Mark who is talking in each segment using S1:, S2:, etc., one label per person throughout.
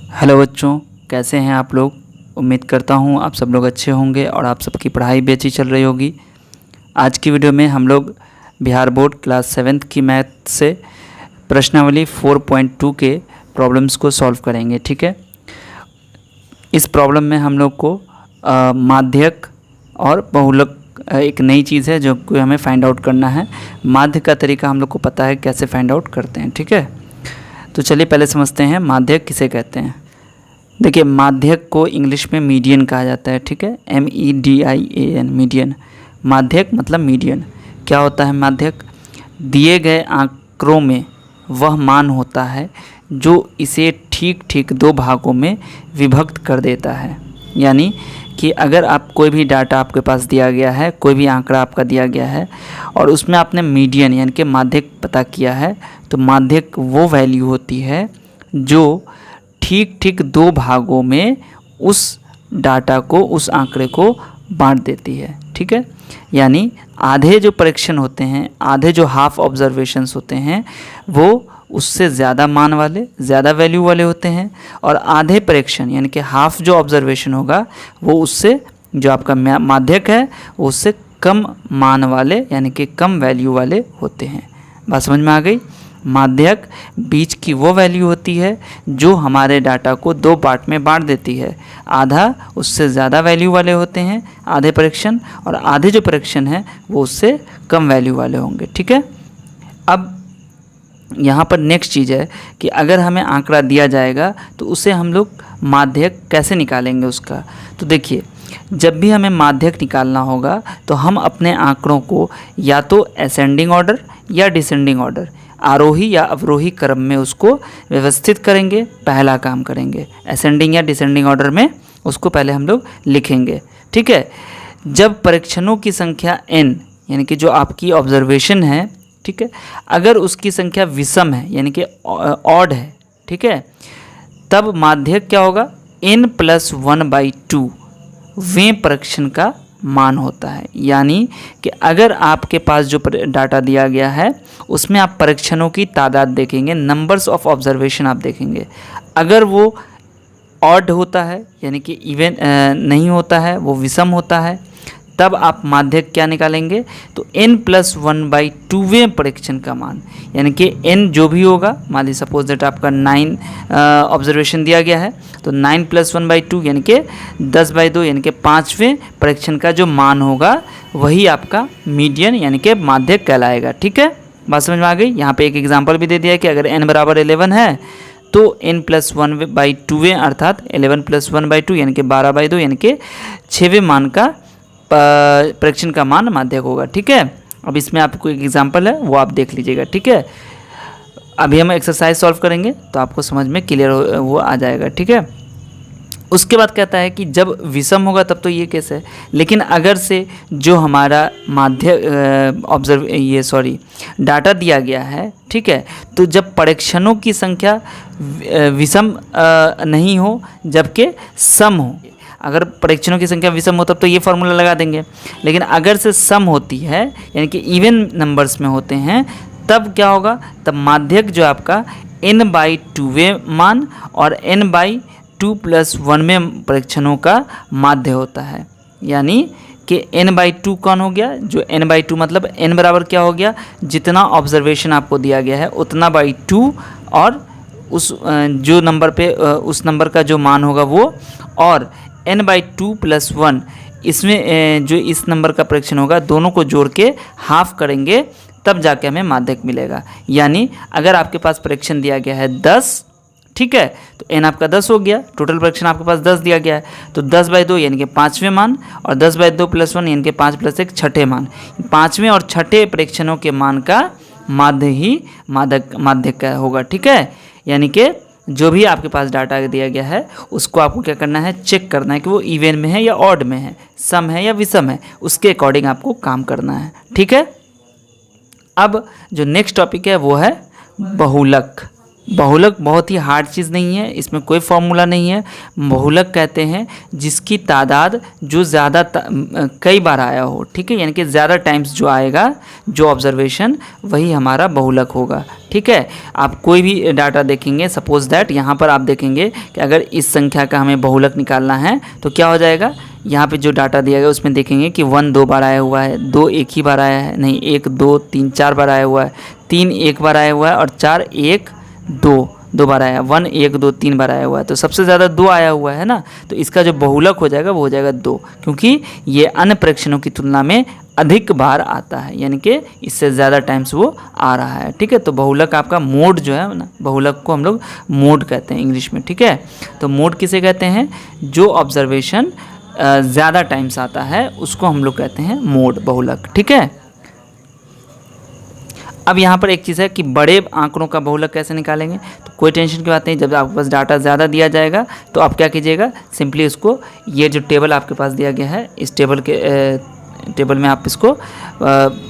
S1: Hello बच्चों, कैसे हैं आप लोग। उम्मीद करता हूं आप सब लोग अच्छे होंगे और आप सबकी पढ़ाई भी अच्छी चल रही होगी। आज की वीडियो में हम लोग बिहार बोर्ड क्लास 7th की मैथ से प्रश्नावली 4.2 के प्रॉब्लम्स को सॉल्व करेंगे। ठीक है, इस प्रॉब्लम में हम लोग को माध्यक और बहुलक एक नई चीज़ है जो कि हमें फाइंड आउट करना है। माध्य का तरीका हम लोग को पता है कैसे फाइंड आउट करते हैं। ठीक है, तो चलिए पहले समझते हैं माध्यक किसे कहते हैं। देखिए, माध्यक को इंग्लिश में मीडियन कहा जाता है। ठीक है, MEDIAN, मीडियन। माध्यक मतलब मीडियन। क्या होता है माध्यक? दिए गए आंकड़ों में वह मान होता है जो इसे ठीक ठीक दो भागों में विभक्त कर देता है। यानी कि अगर आप कोई भी डाटा आपके पास दिया गया है, कोई भी आंकड़ा आपका दिया गया है और उसमें आपने मीडियन यानी कि माध्यक पता किया है, तो माध्यक वो वैल्यू होती है जो ठीक ठीक दो भागों में उस डाटा को, उस आंकड़े को बांट देती है। ठीक है, यानी आधे जो परीक्षण होते हैं, आधे जो हाफ ऑब्जर्वेशंस होते हैं वो उससे ज़्यादा मान वाले, ज़्यादा वैल्यू वाले होते हैं, और आधे परीक्षण यानी कि हाफ जो ऑब्जर्वेशन होगा वो उससे, जो आपका माध्यक है वो उससे कम मान वाले यानी कि कम वैल्यू वाले होते हैं। बात समझ में आ गई? माध्यक बीच की वो वैल्यू होती है जो हमारे डाटा को दो पार्ट में बांट देती है। आधा उससे ज़्यादा वैल्यू वाले होते हैं आधे परीक्षण, और आधे जो परीक्षण है वो उससे कम वैल्यू वाले होंगे। ठीक है, अब यहाँ पर नेक्स्ट चीज़ है कि अगर हमें आंकड़ा दिया जाएगा तो उसे हम लोग माध्यक कैसे निकालेंगे उसका। तो देखिए, जब भी हमें माध्यक निकालना होगा तो हम अपने आंकड़ों को या तो असेंडिंग ऑर्डर या डिसेंडिंग ऑर्डर, आरोही या अवरोही क्रम में उसको व्यवस्थित करेंगे। पहला काम करेंगे असेंडिंग या डिसेंडिंग ऑर्डर में उसको पहले हम लोग लिखेंगे। ठीक है, जब परीक्षणों की संख्या n यानी कि जो आपकी ऑब्जर्वेशन है, ठीक है, अगर उसकी संख्या विषम है यानी कि ऑड है, ठीक है, तब माध्यक क्या होगा? n+1/2 वें परीक्षण का मान होता है। यानी कि अगर आपके पास जो डाटा दिया गया है उसमें आप परीक्षणों की तादाद देखेंगे, नंबर्स ऑफ ऑब्जर्वेशन आप देखेंगे। अगर वो ऑड होता है यानी कि इवन नहीं होता है, वो विषम होता है, तब आप माध्यक क्या निकालेंगे? तो n+1/2वें परीक्षण का मान, यानी कि n जो भी होगा, मान लीजिए सपोज दैट आपका 9 ऑब्जर्वेशन दिया गया है, तो 9+1/2 यानी कि 10/2 यानी कि 5वें परीक्षण का जो मान होगा वही आपका मीडियन यानी कि माध्यक कहलाएगा। ठीक है, बात समझ में आ गई? यहाँ पे एक एग्जांपल भी दे दिया है कि अगर n बराबर 11 है तो n+1/2 अर्थात 11+1/2 यानी कि 12/2 यानी कि 6वें मान का परीक्षण का मान माध्यक होगा। ठीक है, अब इसमें आपको एक एग्जांपल है वो आप देख लीजिएगा। ठीक है, अभी हम एक्सरसाइज सॉल्व करेंगे तो आपको समझ में क्लियर वो आ जाएगा। ठीक है, उसके बाद कहता है कि जब विषम होगा तब तो ये केस है, लेकिन अगर से जो हमारा डाटा दिया गया है, ठीक है, तो जब परीक्षणों की संख्या विषम नहीं हो जबकि सम हो, अगर परीक्षणों की संख्या विषम हो तब तो ये फार्मूला लगा देंगे, लेकिन अगर से सम होती है यानी कि इवन नंबर्स में होते हैं तब क्या होगा? तब माध्यक जो आपका n/2वें मान और n/2+1 में परीक्षणों का माध्य होता है। यानी कि n/2 कौन हो गया? जो n/2 मतलब n बराबर क्या हो गया? जितना ऑब्जर्वेशन आपको दिया गया है उतना /2, और उस जो नंबर पे उस नंबर का जो मान होगा वो, और n/2+1 इसमें जो इस नंबर का परीक्षण होगा, दोनों को जोड़ के हाफ करेंगे तब जाके हमें माध्यक मिलेगा। यानी अगर आपके पास परीक्षण दिया गया है 10, ठीक है, तो n आपका 10 हो गया, टोटल परीक्षण आपके पास 10 दिया गया है, तो 10/2 यानी कि 5वें मान, और 10/2+1 यानी कि 5+1 छठे मान, 5वें और छठे परीक्षणों के मान का माध्य ही माध्यक का होगा। ठीक है, यानी कि जो भी आपके पास डाटा दिया गया है उसको आपको क्या करना है? चेक करना है कि वो इवन में है या ऑड में है, सम है या विषम है, उसके अकॉर्डिंग आपको काम करना है। ठीक है, अब जो नेक्स्ट टॉपिक है वो है बहुलक। बहुलक बहुत ही हार्ड चीज़ नहीं है, इसमें कोई फॉर्मूला नहीं है। बहुलक कहते हैं जिसकी तादाद जो ज़्यादा कई बार आया हो, ठीक है, यानी कि ज़्यादा टाइम्स जो आएगा जो ऑब्जर्वेशन, वही हमारा बहुलक होगा, ठीक है। आप कोई भी डाटा देखेंगे, सपोज दैट यहाँ पर आप देखेंगे कि अगर इस संख्या का हमें बहुलक निकालना है तो क्या हो जाएगा, यहाँ पे जो डाटा दिया गया उसमें देखेंगे कि 1 2 बार आया हुआ है, 2 एक ही बार आया है, नहीं 1 2 3 4 बार आया हुआ है, 3 एक बार आया हुआ है और 4 1 2 बार आया, 1 1 2 3 बार आया हुआ है। तो सबसे ज़्यादा 2 आया हुआ है ना, तो इसका जो बहुलक हो जाएगा वो हो जाएगा 2, क्योंकि ये अन्य परीक्षणों की तुलना में अधिक बार आता है, यानी कि इससे ज़्यादा टाइम्स वो आ रहा है, ठीक है। तो बहुलक आपका मोड जो है ना, बहुलक को हम लोग मोड कहते हैं इंग्लिश में, ठीक है। तो मोड किसे कहते हैं, जो ऑब्जर्वेशन ज़्यादा टाइम्स आता है उसको हम लोग कहते हैं मोड, बहुलक, ठीक है। अब यहाँ पर एक चीज़ है कि बड़े आंकड़ों का बहुलक कैसे निकालेंगे, तो कोई टेंशन की बात नहीं। जब आपके पास डाटा ज़्यादा दिया जाएगा तो आप क्या कीजिएगा, सिंपली उसको, ये जो टेबल आपके पास दिया गया है, इस टेबल में आप इसको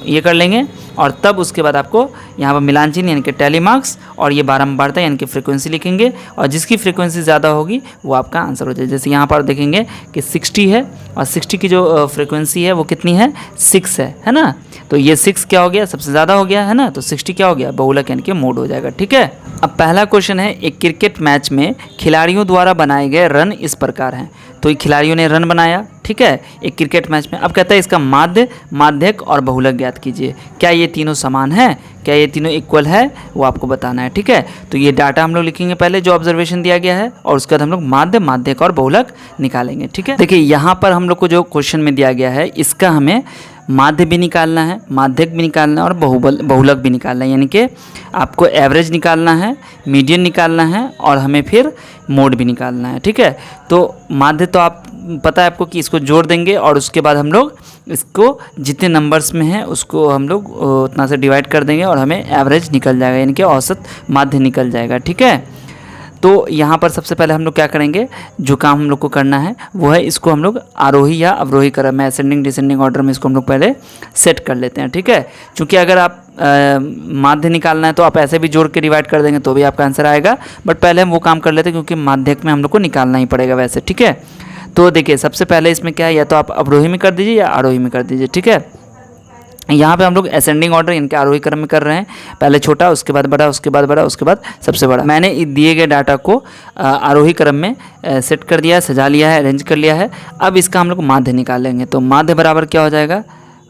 S1: ये कर लेंगे और तब उसके बाद आपको यहाँ पर मिलान चिन्ह यानी कि टैली मार्क्स और ये बारंबारता यानी कि फ्रीक्वेंसी लिखेंगे और जिसकी फ्रीक्वेंसी ज़्यादा होगी वो आपका आंसर हो जाएगा। जैसे यहाँ पर देखेंगे कि 60 है और 60 की जो फ्रीक्वेंसी है वो कितनी है, 6 है ना। तो ये 6 क्या हो गया, सबसे ज़्यादा हो गया है ना, तो 60 क्या हो गया, बहुलक यानी कि मोड हो जाएगा, ठीक है। अब पहला क्वेश्चन है, एक क्रिकेट मैच में खिलाड़ियों द्वारा बनाए गए रन इस प्रकार हैं। तो खिलाड़ियों ने रन बनाया, ठीक है, एक क्रिकेट मैच में। अब कहता है इसका माध्य, माध्यक और बहुलक ज्ञात कीजिए। क्या ये तीनों समान है, क्या ये तीनों इक्वल है, वो आपको बताना है, ठीक है। तो ये डाटा हम लोग लिखेंगे पहले जो ऑब्जर्वेशन दिया गया है और उसके बाद हम लोग माध्य, माध्यक और बहुलक निकालेंगे, ठीक है। देखिए यहाँ पर हम लोग को जो क्वेश्चन में दिया गया है इसका हमें माध्य भी निकालना है, माध्यक भी निकालना है और बहुलक भी निकालना है, यानी कि आपको एवरेज निकालना है, मीडियन निकालना है और हमें फिर मोड भी निकालना है, ठीक है। तो माध्य तो आप पता है आपको कि इसको जोड़ देंगे और उसके बाद हम लोग इसको जितने नंबर्स में है उसको हम लोग उतना से डिवाइड कर देंगे और हमें एवरेज निकल जाएगा, यानी कि औसत माध्य निकल जाएगा, ठीक है। तो यहाँ पर सबसे पहले हम लोग क्या करेंगे, जो काम हम लोग को करना है वो है इसको हम लोग आरोही या अवरोही क्रम में, असेंडिंग डिसेंडिंग ऑर्डर में इसको हम लोग पहले सेट कर लेते हैं, ठीक है। क्योंकि अगर आप माध्य निकालना है तो आप ऐसे भी जोड़ के डिवाइड कर देंगे तो भी आपका आंसर आएगा, बट पहले हम वो काम कर लेते हैं क्योंकि माध्यक में हम लोग को निकालना ही पड़ेगा वैसे, ठीक है। तो देखिए सबसे पहले इसमें क्या है, या तो आप अवरोही में कर दीजिए या आरोही में कर दीजिए, ठीक है। यहाँ पे हम लोग असेंडिंग ऑर्डर इनके आरोही क्रम में कर रहे हैं, पहले छोटा उसके बाद बड़ा उसके बाद बड़ा उसके बाद सबसे बड़ा। मैंने दिए गए डाटा को आरोही क्रम में सेट कर दिया है, सजा लिया है, अरेंज कर लिया है। अब इसका हम लोग माध्य निकालेंगे, तो माध्य बराबर क्या हो जाएगा,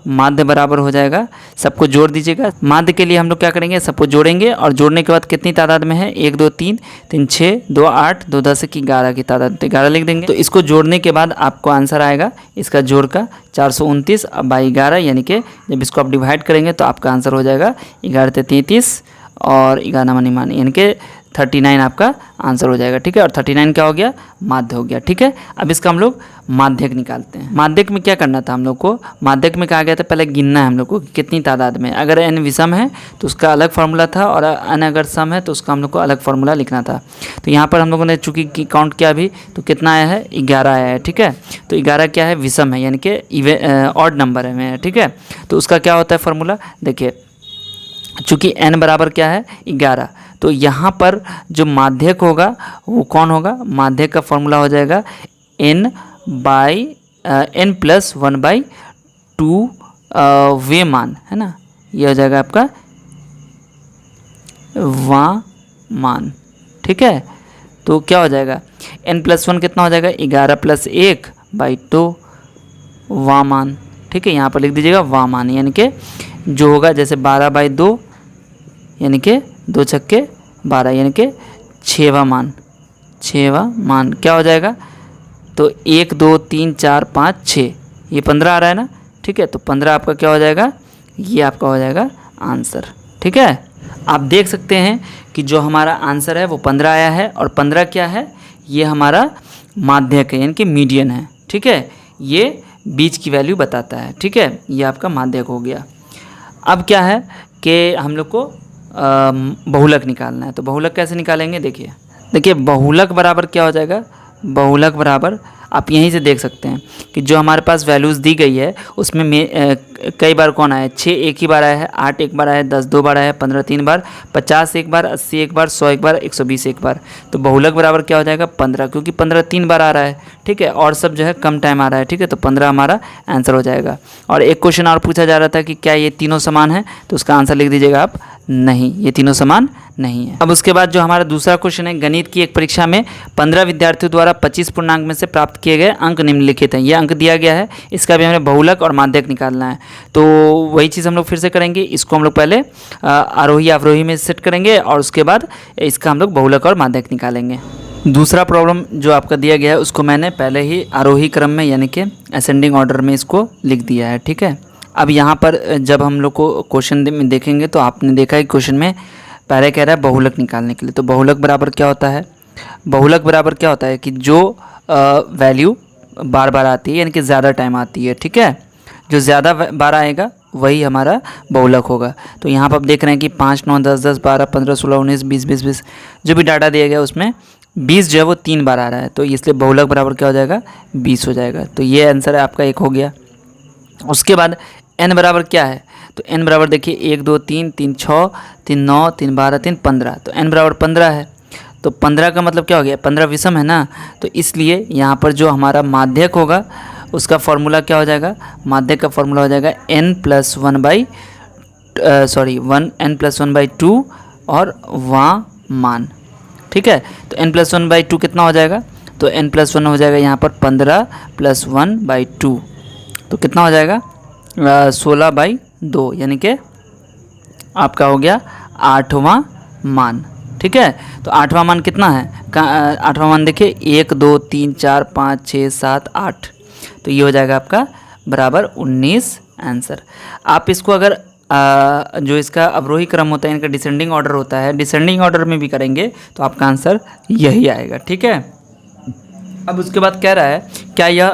S1: माध्य बराबर हो जाएगा, सबको जोड़ दीजिएगा। माध्य के लिए हम लोग क्या करेंगे, सबको जोड़ेंगे और जोड़ने के बाद कितनी तादाद में है, 1 2 3 3 6 2 8 2 10 की 11 की तादाद, तो 11 लिख देंगे। तो इसको जोड़ने के बाद आपको आंसर आएगा इसका जोड़ का 429 बाई 11, यानी कि जब इसको आप डिवाइड करेंगे तो आपका आंसर हो जाएगा 11 33 और 11 मनी मान, यानी कि 39 आपका आंसर हो जाएगा, ठीक है। और 39 क्या हो गया, माध्य हो गया, ठीक है। अब इसका हम लोग माध्यक निकालते हैं। माध्यक में क्या करना था हम लोग को, माध्यक में कहा गया था पहले गिनना है हम लोग को कि कितनी तादाद में, अगर n विषम है तो उसका अलग फार्मूला था और n अगर सम है तो उसका हम लोग को अलग फार्मूला लिखना था। तो यहाँ पर हम लोगों ने चूँकि काउंट किया अभी तो कितना आया है, 11 आया है, ठीक है। तो 11 क्या है, विषम है, यानी कि ऑड नंबर है, ठीक है। तो उसका क्या होता है फार्मूला, देखिए चूँकि n बराबर क्या है 11, तो यहाँ पर जो माध्यक होगा वो कौन होगा, माध्यक का फॉर्मूला हो जाएगा n + 1/2 वे मान, है ना, ये हो जाएगा आपका वा मान, ठीक है। तो क्या हो जाएगा, n + 1 कितना हो जाएगा, 11 + 1/2 वा मान, ठीक है। यहाँ पर लिख दीजिएगा वा मान, यानी कि जो होगा जैसे 12/2 यानी कि 2 छक्के 12, यानी कि 6वां मान, 6वां मान क्या हो जाएगा, तो 1 2 3 4 5 6, ये 15 आ रहा है ना, ठीक है। तो 15 आपका क्या हो जाएगा, ये आपका हो जाएगा आंसर, ठीक है। आप देख सकते हैं कि जो हमारा आंसर है वो 15 आया है और 15 क्या है, ये हमारा माध्यक है, यानी कि मीडियन है, ठीक है। ये बीच की वैल्यू बताता है, ठीक है, ये आपका माध्यक हो गया। अब क्या है कि हम लोग को बहुलक निकालना है, तो बहुलक कैसे निकालेंगे, देखिए बहुलक बराबर क्या हो जाएगा, बहुलक बराबर आप यहीं से देख सकते हैं कि जो हमारे पास वैल्यूज़ दी गई है उसमें कई बार कौन आया है, 6 एक ही बार आया है, 8 एक बार आया है, 10 दो बार आया है, 15 तीन बार, 50 एक बार, 80 एक बार, 100 एक बार, 120 एक बार। तो बहुलक बराबर क्या हो जाएगा 15, क्योंकि 15 तीन बार आ रहा है, ठीक है, और सब जो है कम टाइम आ रहा है, ठीक है, तो 15 हमारा आंसर हो जाएगा। और एक क्वेश्चन और पूछा जा रहा था कि क्या ये तीनों समान है, तो उसका आंसर लिख दीजिएगा आप, नहीं, ये तीनों समान नहीं है। अब उसके बाद जो हमारा दूसरा क्वेश्चन है, गणित की एक परीक्षा में 15 विद्यार्थियों द्वारा 25 पूर्णांक में से प्राप्त किए गए अंक निम्नलिखित हैं। ये अंक दिया गया है, इसका भी हमें बहुलक और माध्यक निकालना है। तो वही चीज़ हम लोग फिर से करेंगे, इसको हम लोग पहले आरोही अवरोही में सेट करेंगे और उसके बाद इसका हम लोग बहुलक और माध्यक निकालेंगे। दूसरा प्रॉब्लम जो आपका दिया गया है उसको मैंने पहले ही आरोही क्रम में यानी कि असेंडिंग ऑर्डर में इसको लिख दिया है, ठीक है। अब यहाँ पर जब हम लोग को क्वेश्चन में देखेंगे तो आपने देखा है क्वेश्चन में पहले कह रहा है बहुलक निकालने के लिए। तो बहुलक बराबर क्या होता है, बहुलक बराबर क्या होता है कि जो वैल्यू बार बार आती है यानी कि ज़्यादा टाइम आती है, ठीक है, जो ज़्यादा बार आएगा वही हमारा बहुलक होगा। तो यहाँ पर आप देख रहे हैं कि 5, 9, 10, 10, 12, 15, 16, 19, 20, 20, 20 जो भी डाटा दिया गया उसमें 20 जो है वो 3 बार आ रहा है, तो इसलिए बहुलक बराबर क्या हो जाएगा 20 हो जाएगा। तो ये आंसर है आपका, एक हो गया। उसके बाद n बराबर क्या है, तो n बराबर देखिए 1 2 3 3 6 3 9 3 12 3 15, तो n बराबर 15 है। तो 15 का मतलब क्या हो गया, 15 विषम है ना, तो इसलिए यहाँ पर जो हमारा माध्यक होगा उसका फॉर्मूला क्या हो जाएगा, माध्यक का फॉर्मूला हो जाएगा n + 1/2 और वहाँ मान, ठीक है। तो n + 1/2 कितना हो जाएगा, तो n + 1 हो जाएगा यहाँ पर 15 + 1/2, तो कितना हो जाएगा 16/2, यानी कि आपका हो गया 8वां मान, ठीक है। तो 8वां मान कितना है, 8वां मान देखिए 1 2 3 4 5 6 7 8, तो ये हो जाएगा आपका बराबर 19 आंसर। आप इसको अगर जो इसका अवरोही क्रम होता है, इनका डिसेंडिंग ऑर्डर होता है, डिसेंडिंग ऑर्डर में भी करेंगे तो आपका आंसर यही आएगा, ठीक है। अब उसके बाद कह रहा है क्या यह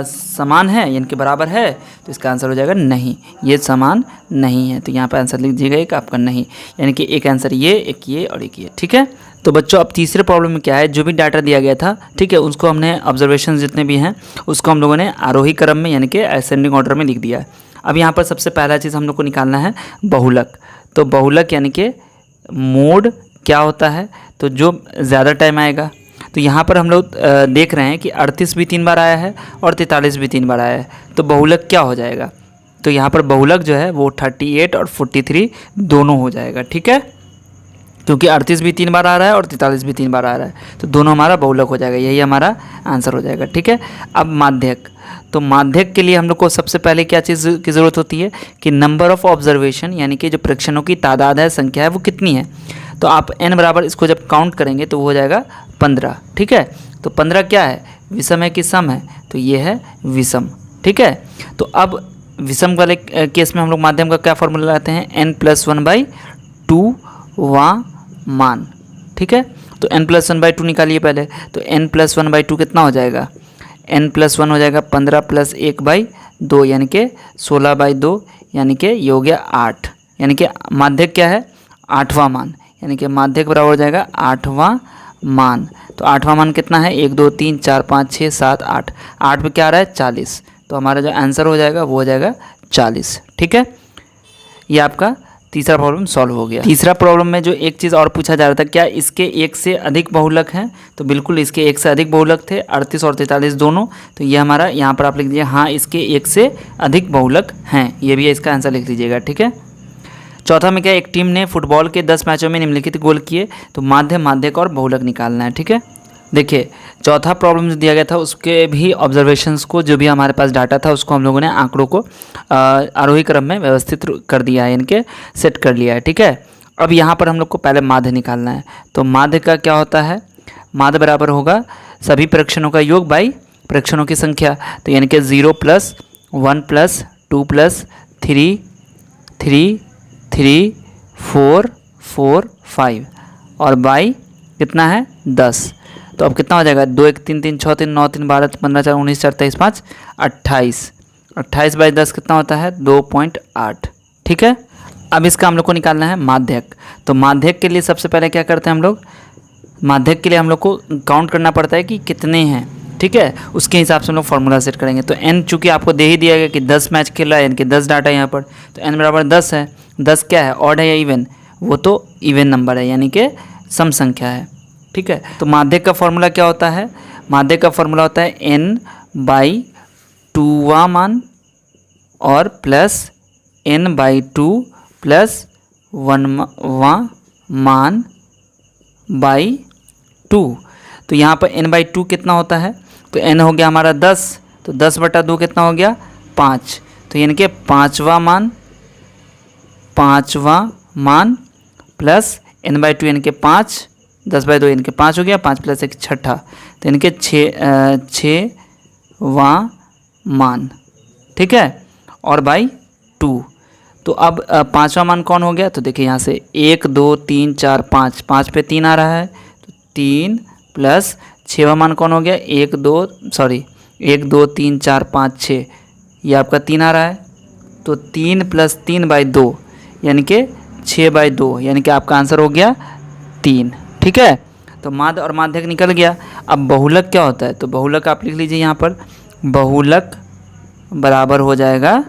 S1: समान है यानी कि बराबर है, तो इसका आंसर हो जाएगा नहीं, ये समान नहीं है। तो यहाँ पर आंसर लिख दीजिएगा एक आपका नहीं, यानी कि एक आंसर ये, एक ये और एक ये, ठीक है। तो बच्चों अब तीसरे प्रॉब्लम में क्या है, जो भी डाटा दिया गया था, ठीक है, उसको हमने ऑब्जर्वेशन जितने भी हैं उसको हम लोगों ने आरोही क्रम में यानी कि असेंडिंग ऑर्डर में लिख दिया है। अब यहाँ पर सबसे पहला चीज़ हम लोग को निकालना है बहुलक। तो बहुलक यानी कि मोड क्या होता है, तो जो ज़्यादा टाइम आएगा। तो यहाँ पर हम लोग देख रहे हैं कि 38 भी 3 बार आया है और 43 भी 3 बार आया है, तो बहुलक क्या हो जाएगा, तो यहाँ पर बहुलक जो है वो 38 और 43 दोनों हो जाएगा, ठीक है, क्योंकि 38 भी 3 बार आ रहा है और 43 भी 3 बार आ रहा है, तो दोनों हमारा बहुलक हो जाएगा, यही हमारा आंसर हो जाएगा, ठीक है। अब माध्यक, तो माध्यक के लिए हम लोग को सबसे पहले क्या चीज़ की ज़रूरत होती है कि नंबर ऑफ़ ऑब्जर्वेशन यानी कि जो प्रेक्षणों की तादाद है, संख्या है, वो कितनी है। तो आप n बराबर इसको जब काउंट करेंगे तो वो हो जाएगा 15, ठीक है। तो 15 क्या है, विषम है कि सम है, तो ये है विषम, ठीक है। तो अब विषम वाले केस में हम लोग माध्यम का क्या फॉर्मूला लगाते हैं, n + 1/2 वां मान, ठीक है। तो n + 1/2 निकालिए पहले, तो n + 1/2 कितना हो जाएगा, n + 1 हो जाएगा 15 + 1/2 यानी कि 16/2, यानी कि ये हो गया 8, यानी कि माध्यक क्या है 8वां मान, यानी कि माध्यक बराबर हो जाएगा 8वां मान। तो 8वां मान कितना है, 1 2 3 4 5 6 7 8, 8 पे क्या आ रहा है 40, तो हमारा जो आंसर हो जाएगा वो हो जाएगा 40, ठीक है। ये आपका तीसरा प्रॉब्लम सॉल्व हो गया। तीसरा प्रॉब्लम में जो एक चीज़ और पूछा जा रहा था, क्या इसके एक से अधिक बहुलक हैं, तो बिल्कुल इसके एक से अधिक बहुलक थे, 38 और 43 दोनों। तो ये हमारा यहाँ पर आप लिख दीजिए हाँ इसके एक से अधिक बहुलक हैं, ये भी इसका आंसर लिख लीजिएगा, ठीक है। चौथा में क्या, एक टीम ने फुटबॉल के 10 मैचों में निम्नलिखित गोल किए, तो माध्यक और बहुलक निकालना है, ठीक है। देखिए चौथा प्रॉब्लम जो दिया गया था उसके भी ऑब्जर्वेशंस को, जो भी हमारे पास डाटा था उसको हम लोगों ने आंकड़ों को आरोही क्रम में व्यवस्थित कर दिया है, इनके सेट कर लिया है, ठीक है। अब यहाँ पर हम लोग को पहले माध्य निकालना है। तो माध्य का क्या होता है, माध्य बराबर होगा सभी प्रेक्षणों का योग बाई प्रेक्षणों की संख्या, तो यानी कि 0 + 1 + 2 + 3 3 3 4 4 5 और बाई कितना है 10। तो अब कितना हो जाएगा, 2 1 3 3 6 3 9 3 12 15 4 19 4 23 5 28, 28/10 कितना होता है 2.8, ठीक है। अब इसका हम लोग को निकालना है माध्यक। तो माध्यक के लिए सबसे पहले क्या करते हैं हम लोग, माध्यक के लिए हम लोग को काउंट करना पड़ता है कि कितने हैं, ठीक है, उसके हिसाब से हम लोग फार्मूला सेट करेंगे। तो n चूँकि आपको दे ही दिया गया कि 10 मैच खेल रहा है, इनके 10 डाटा यहाँ पर, तो n बराबर 10 है। 10 क्या है, ऑड है या इवन? वो तो इवन नंबर है, यानी कि सम संख्या है। ठीक है, तो माध्यक का फॉर्मूला क्या होता है? माध्यक का फॉर्मूला होता है n/2वां मान और प्लस n/2 प्लस 1वां मान बाई 2। तो यहाँ पर n/2 कितना होता है? तो n हो गया हमारा 10, तो 10/2 कितना हो गया? 5। तो यानी कि पाँचवा मान प्लस n/2 यानी कि 5, 10/2 यानी कि 5 हो गया, 5 प्लस 1 छठा, तो यानी कि 6वां मान। ठीक है, और बाई 2। तो अब 5वां मान कौन हो गया? तो देखिए यहाँ से 1 2 3 4 5, 5 पे 3 आ रहा है, तो 3 प्लस 6वां मान कौन हो गया? 1 2 3 4 5 6, ये आपका 3 आ रहा है, तो 3 प्लस 3/2 यानी कि 6/2, यानी कि आपका आंसर हो गया 3। ठीक है, तो माध्य और माध्यक निकल गया। अब बहुलक क्या होता है? तो बहुलक आप लिख लीजिए यहाँ पर, बहुलक बराबर हो जाएगा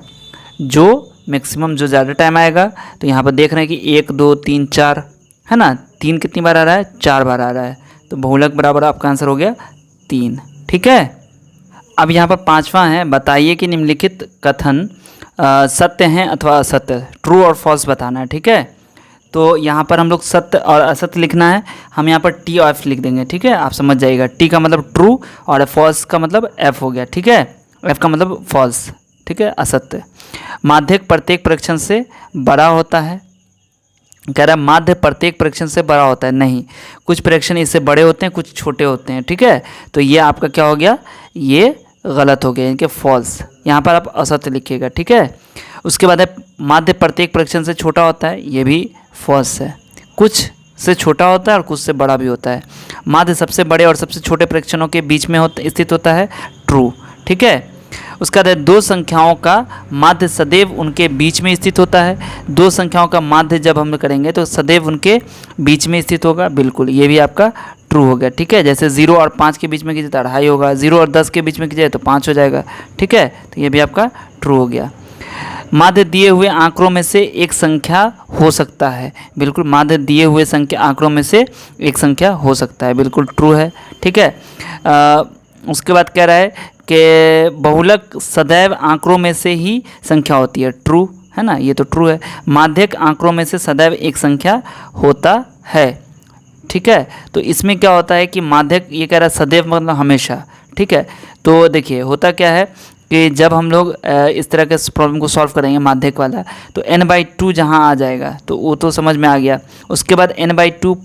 S1: जो मैक्सिमम जो ज़्यादा टाइम आएगा। तो यहाँ पर देख रहे हैं कि 1 2 3 4 है ना, 3 कितनी बार आ रहा है? 4 बार आ रहा है, तो बहुलक बराबर आपका आंसर हो गया 3। ठीक है, अब यहाँ पर 5वां है, बताइए कि निम्नलिखित कथन सत्य हैं अथवा असत्य, ट्रू और फॉल्स बताना है। ठीक है, तो यहाँ पर हम लोग सत्य और असत्य लिखना है, हम यहाँ पर टी और एफ लिख देंगे। ठीक है, आप समझ जाइएगा, टी का मतलब ट्रू और फॉल्स का मतलब एफ हो गया। ठीक है, एफ का मतलब फॉल्स। ठीक है, असत्य। माध्यक प्रत्येक परीक्षण से बड़ा होता है, कह रहा है माध्य प्रत्येक परीक्षण से बड़ा होता है। नहीं, कुछ परीक्षण इससे बड़े होते हैं, कुछ छोटे होते हैं। ठीक है, तो ये आपका क्या हो गया? ये गलत हो गया, यानी कि फॉल्स। यहाँ पर आप असत्य लिखिएगा। ठीक है, उसके बाद है माध्य प्रत्येक परीक्षण से छोटा होता है, ये भी फॉल्स है। कुछ से छोटा होता है और कुछ से बड़ा भी होता है। माध्य सबसे बड़े और सबसे छोटे परीक्षणों के बीच में स्थित होता है, ट्रू। ठीक है, उसका बाद दो संख्याओं का माध्य सदैव उनके बीच में स्थित होता है। दो संख्याओं का माध्य जब हम करेंगे तो सदैव उनके बीच में स्थित होगा, बिल्कुल, ये भी आपका ट्रू हो गया। ठीक है, जैसे 0 और 5 के बीच में कीजिए तो 2.5 होगा, 0 और 10 के बीच में कीजिए तो 5 हो जाएगा। ठीक है, तो ये भी आपका ट्रू हो गया। माध्य दिए हुए आंकड़ों में से एक संख्या हो सकता है, बिल्कुल, माध्य दिए हुए आंकड़ों में से एक संख्या हो सकता है, बिल्कुल ट्रू है। ठीक है, उसके बाद कह रहा है कि बहुलक सदैव आंकड़ों में से ही संख्या होती है, ट्रू है ना, ये तो ट्रू है। माध्यक आंकड़ों में से सदैव एक संख्या होता है। ठीक है, तो इसमें क्या होता है कि माध्यक, ये कह रहा है सदैव मतलब हमेशा। ठीक है, तो देखिए होता क्या है कि जब हम लोग इस तरह के प्रॉब्लम को सॉल्व करेंगे माध्यक वाला, तो n/2 जहाँ आ जाएगा तो वो तो समझ में आ गया। उसके बाद n/2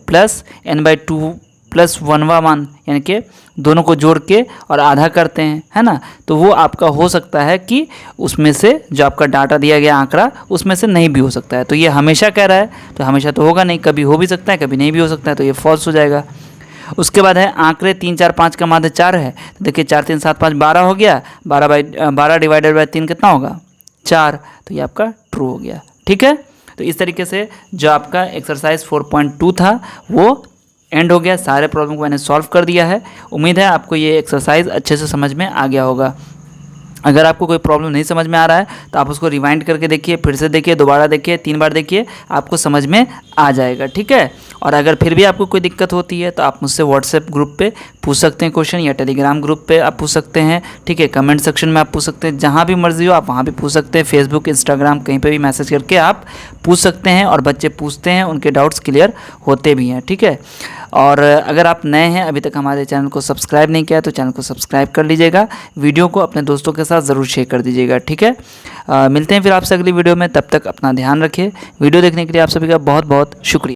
S1: प्लस n/2 प्लस 1वां मान, यानी कि दोनों को जोड़ के और आधा करते हैं, है ना, तो वो आपका हो सकता है कि उसमें से जो आपका डाटा दिया गया आंकड़ा उसमें से नहीं भी हो सकता है। तो ये हमेशा कह रहा है, तो हमेशा तो होगा नहीं, कभी हो भी सकता है, कभी नहीं भी हो सकता है, तो ये फॉल्स हो जाएगा। उसके बाद है आंकड़े 3 4 5 का माध्य 4 है, तो देखिए 4 3 7 5 12 हो गया, 12 डिवाइडेड बाई 3 कितना होगा? 4, तो ये आपका ट्रू हो गया। ठीक है, तो इस तरीके से जो आपका एक्सरसाइज 4.2 था वो एंड हो गया। सारे प्रॉब्लम को मैंने सॉल्व कर दिया है। उम्मीद है आपको ये एक्सरसाइज अच्छे से समझ में आ गया होगा। अगर आपको कोई प्रॉब्लम नहीं समझ में आ रहा है तो आप उसको रिवाइंड करके देखिए, फिर से देखिए, दोबारा देखिए, 3 बार देखिए, आपको समझ में आ जाएगा। ठीक है, और अगर फिर भी आपको कोई दिक्कत होती है तो आप मुझसे व्हाट्सएप ग्रुप पे पूछ सकते हैं क्वेश्चन, या टेलीग्राम ग्रुप पे आप पूछ सकते हैं। ठीक है, कमेंट सेक्शन में आप पूछ सकते हैं, जहाँ भी मर्जी हो आप वहाँ भी पूछ सकते हैं। फेसबुक, इंस्टाग्राम, कहीं पर भी मैसेज करके आप पूछ सकते हैं, और बच्चे पूछते हैं, उनके डाउट्स क्लियर होते भी हैं। ठीक है, और अगर आप नए हैं, अभी तक हमारे चैनल को सब्सक्राइब नहीं किया तो चैनल को सब्सक्राइब कर लीजिएगा। वीडियो को अपने दोस्तों के साथ ज़रूर शेयर कर दीजिएगा। ठीक है, मिलते हैं फिर आपसे अगली वीडियो में, तब तक अपना ध्यान रखिए। वीडियो देखने के लिए आप सभी का बहुत बहुत शुक्रिया।